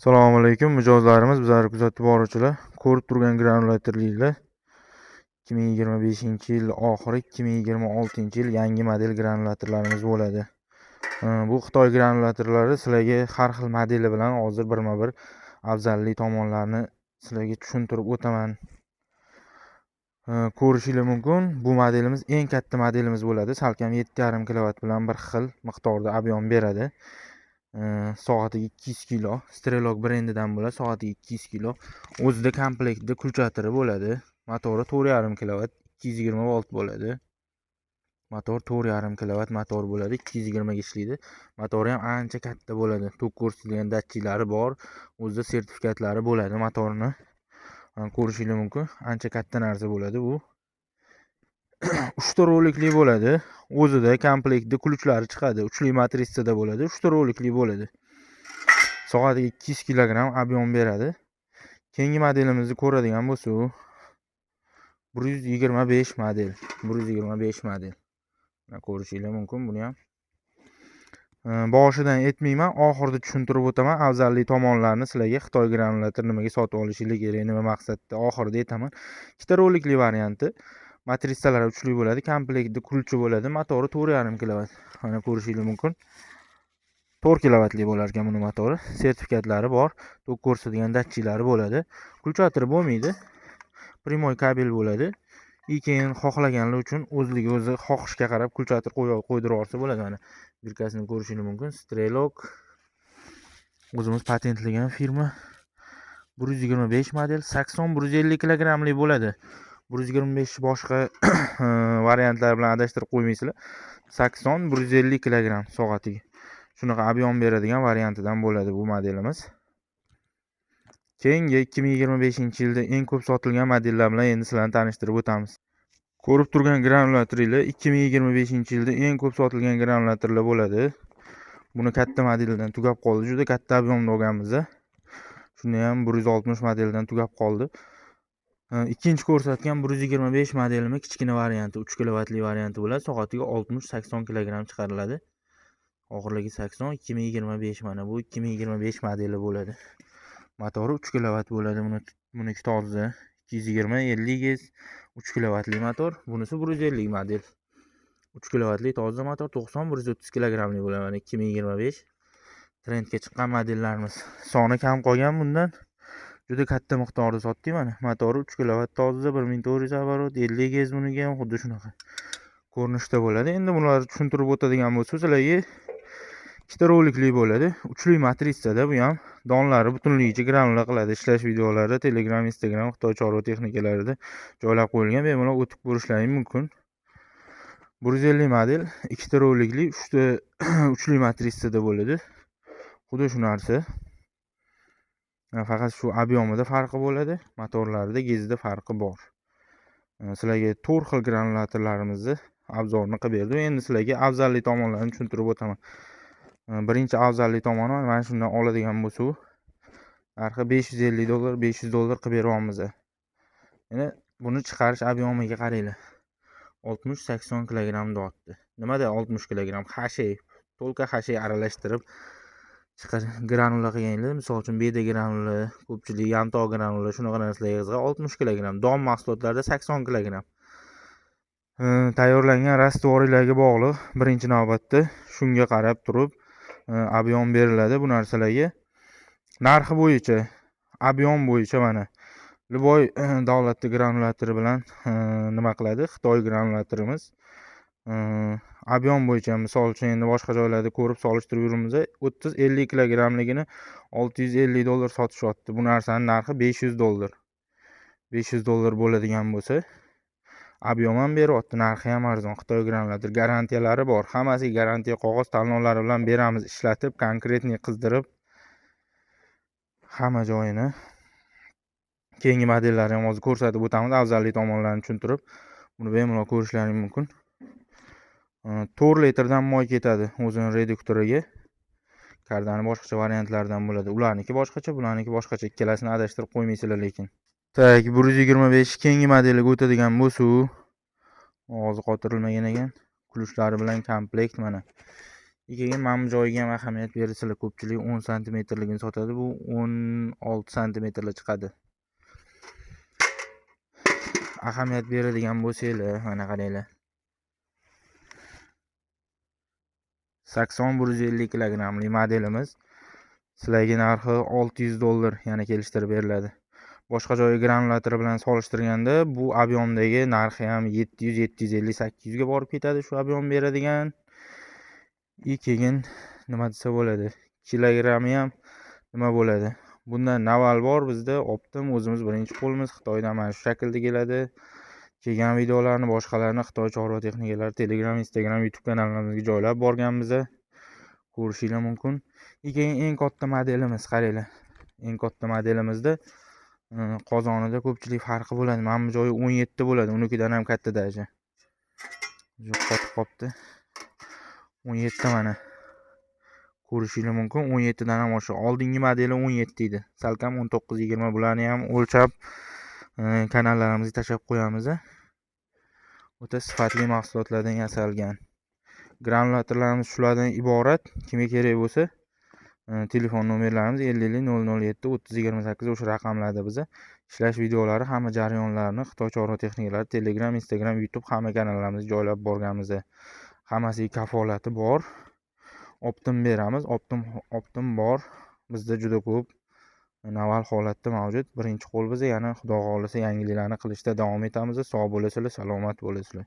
Assalomu alaykum mijozlarimiz, bizlarni kuzatib boruvchilar. Ko'rib turgan granulatorliklar 2025-yil oxiri 2026-yil yangi model granulatorlarimiz bo'ladi. Bu Xitoy granulatorlari sizlarga har xil modeli bilan hozir birma-bir afzallik tomonlarini sizlarga tushuntirib o'taman. Ko'rishingiz mumkin. Bu modelimiz eng katta modelimiz bo'ladi. Salkam 7,5 kW bilan bir xil miqdorda ob'yom beradi. Soatiga 200 kilo. Strelok brendidan bo'ladi. Soatiga 200 kilo. O'zida komplektda kulchatiri bo'ladi. Motori 4,5 kW, 220 volt bo'ladi. Motor 4,5 kW motor bo'ladi, 220 ga ishlaydi. Motori ham ancha katta bo'ladi. Tok ko'rsatilgan datchiklari bor. O'zida sertifikatlari bo'ladi motorni. Ko'rishingiz mumkin. Ancha katta narsa bo'ladi bu. 3 ta rolikli bo'ladi. O'zida komplektda ключlari chiqadi. Uchli matrisada bo'ladi. 3 ta rolikli bo'ladi. Soatiga 200 kg ob'yom beradi. Keyingi modelimizni ko'radigan bo'lsak, 125 model. 125 model. Mana ko'rishingiz mumkin buni ham. Boshidan aytmayman, oxirida tushuntirib o'taman. Afzallik tomonlarini sizlarga Xitoy granulator nimaga sotib olishingiz kerak, nima maqsadda oxirida aytaman. 2 ta rolikli varianti. Matrisalar uchli bo'ladi, komplektda kulchi bo'ladi, motori 4,5 kW. Mana ko'rishingiz mumkin. 4 kW bo'lar ekan buni motori. Sertifikatlari bor, tok ko'rsatadigan datchiklari bo'ladi. Kulchatiri bo'lmaydi. Primoy kabel bo'ladi. Keyin xohlaganlar uchun o'zi xohishga qarab kulchatir qo'ydirib olsa bo'ladi. Mana birkasini ko'rishingiz mumkin. Strelok o'zimiz patentlagan firma. 125 model, sakson 150 kg bo'ladi. 125 boshqa variantlar bilan adashtirib qo'ymaysizlar. 80 150 kg soatiga. Shunaqa ob'yom beradigan variantidan bo'ladi bu modelimiz. Keyingi 2025-yilda eng ko'p sotilgan modellar bilan endi sizlarni tanishtirib o'tamiz. Ko'rib turgan granulatorlar 2025-yilda eng ko'p sotilgan granulatorlar bo'ladi. Buni katta modeldan tugab qoldi. Juda katta ob'yomda olganmiz. Shuni ham 160 modeldan tugab qoldi. Ikkinchi ko'rsatgan 125 modelimi kichkina varianti, 3 kW varianti bo'ladi. Soatiga 60-80 kg chiqariladi. Og'irligi 80, 2025 mana bu 2025 modeli bo'ladi. Motori 3 kW bo'ladi. Buniki toza 220-50 gaz 3 kW motor. Bunisi 150 model. 3 kW toza motor 90-130 kg bo'ladi. Mana 2025 trendga chiqqan modellarimiz. Soni kam qolgan bundan. Juda katta miqdorda sotdik mana. Motori 3 kW toza 1400 оборот, 50 gaz buniga ham xuddi shunaqa ko'rinishda bo'ladi. Endi bularni tushuntirib o'tadigan bo'lsa, sizlarga 2 ta rolikli bo'ladi. Uchli matrisada bu ham donlari butunligicha granula qiladi. Ishlash videolari Telegram, Instagram, Xitoy chorva texnikalarida joylab qo'yilgan. Bemalol o'tib ko'rishlaring mumkin. 150 model, 2 ta rolikli, 3 ta uchli matrisada bo'ladi. Xuddi shu narsa. Faqat shu ob'yomida farqi bo'ladi. Motorlarida, gezida farqi bor. Sizlarga 4 xil granulatorlarimizni obzorini qilib berdim. Endi sizlarga afzallik tomonlarini tushuntirib o'taman. Birinchi afzallik tomoni mana shundan oladigan bo'lsak, narxi $550, $500 qilib beryapmiz. Yana buni chiqarish ob'yomiga qaranglar. 60-80 kg dotdi. Nimada 60 kg? Hashay, to'lka hashay aralashtirib granula qilganlar, misol uchun beda granula, ko'pchilik yantoq granula shunaqa narsalar yig'izga 60 kg. Don mahsulotlarda 80 kg. Tayyorlangan rastvoriylarga bog'liq. Birinchi navbatda shunga qarab turib ob'yom beriladi bu narsalarga. Narxi bo'yicha, ob'yom bo'yicha mana Liboy davlatli granulatori bilan nima qiladi? Xitoy granulatorimiz. Ob'yom bo'yicha misol uchun endi boshqa joylarda ko'rib solishtirib yurimiz. 30-50 kg-ligini $650 sotishyapti. Bu narsaning narxi $500. $500 bo'ladigan bo'lsa, ob'yom ham beryapti, narxi ham arzon. Xitoy granulator garantiyalari bor. Hammasiga garantiya qog'oz talonlari bilan beramiz, ishlatib, konkretniy qizdirib hamma joyini. Keyingi modellarni ham hozir ko'rsatib o'tamiz, afzallik tomonlarini tushuntirib. Buni bemalol ko'rishlaring mumkin. 4 litrdan moy ketadi o'zining reduktoriga. Kardani boshqacha variantlardan bo'ladi. Ularniki boshqacha, bularniki boshqacha. Ikkalasini adashtirib qo'ymaysizlar lekin. Tak, 125 keyingi modeliga o'tadigan bo'lsak, og'zi qotirilmagan ekan. Kulishlari bilan komplekt mana. keyin mana bu joyiga ham ahamiyat bersizlar. Ko'pchilik 10 santimetrligini sotadi. Bu 16 santimetrli chiqadi. Ahamiyat beradigan bo'lsanglar, mana qaranglar. 80-150 kilogramli modelimiz. Sizlarga narxi $600 yana kelishtirib beriladi. Boshqa joyi granulyator bilan solishtirganda bu ob'yomdagi narxi ham 700, 750, 800 ga borib ketadi shu ob'yom beradigan. Keyin nima desa bo'ladi? Kilogrammi ham nima bo'ladi? Bundan naval bor bizda Optim, o'zimiz birinchi qo'limiz Xitoydan mana shu shaklda keladi. Kelgan videolarni boshqalarni Xitoy chorva texnikalari Telegram, Instagram, YouTube kanallarimizga joylab borganmiz. Ko'rishingiz mumkin. Keyin eng katta modelimiz qaranglar. Eng katta modelimizda qozonida ko'pchilik farqi bo'ladi. Mana bu joyi 17 bo'ladi. Unikidan ham katta daja. Qotib qopti. 17 mana. Ko'rishingiz mumkin. 17 dan ham oshiq. Oldingi modeli 17 edi. Salkam 19-20 bularni ham o'lchab kanallarimizga tashlab qo'yamiz. O'ta sifatli mahsulotlardan yasalgan. Granulyatorlarimiz shulardan iborat. Kimga kerak bo'lsa, telefon nomerlarimiz 50 007 3028 o'sha raqamlarda biza ishlash videolari, hamma jarayonlarni Xitoy chorva texnikalari Telegram, Instagram, YouTube hamma kanallarimizga joylab borganmiz. Hammasiga kafolati bor. Optim beramiz. Optim bor. Bizda juda ko'p naval holatda mavjud. Birinchi qo'l biz yana Xudo xolisa yangiliklarni qilishda davom etamiz. Sog' bo'lasizlar, salomat bo'lasizlar.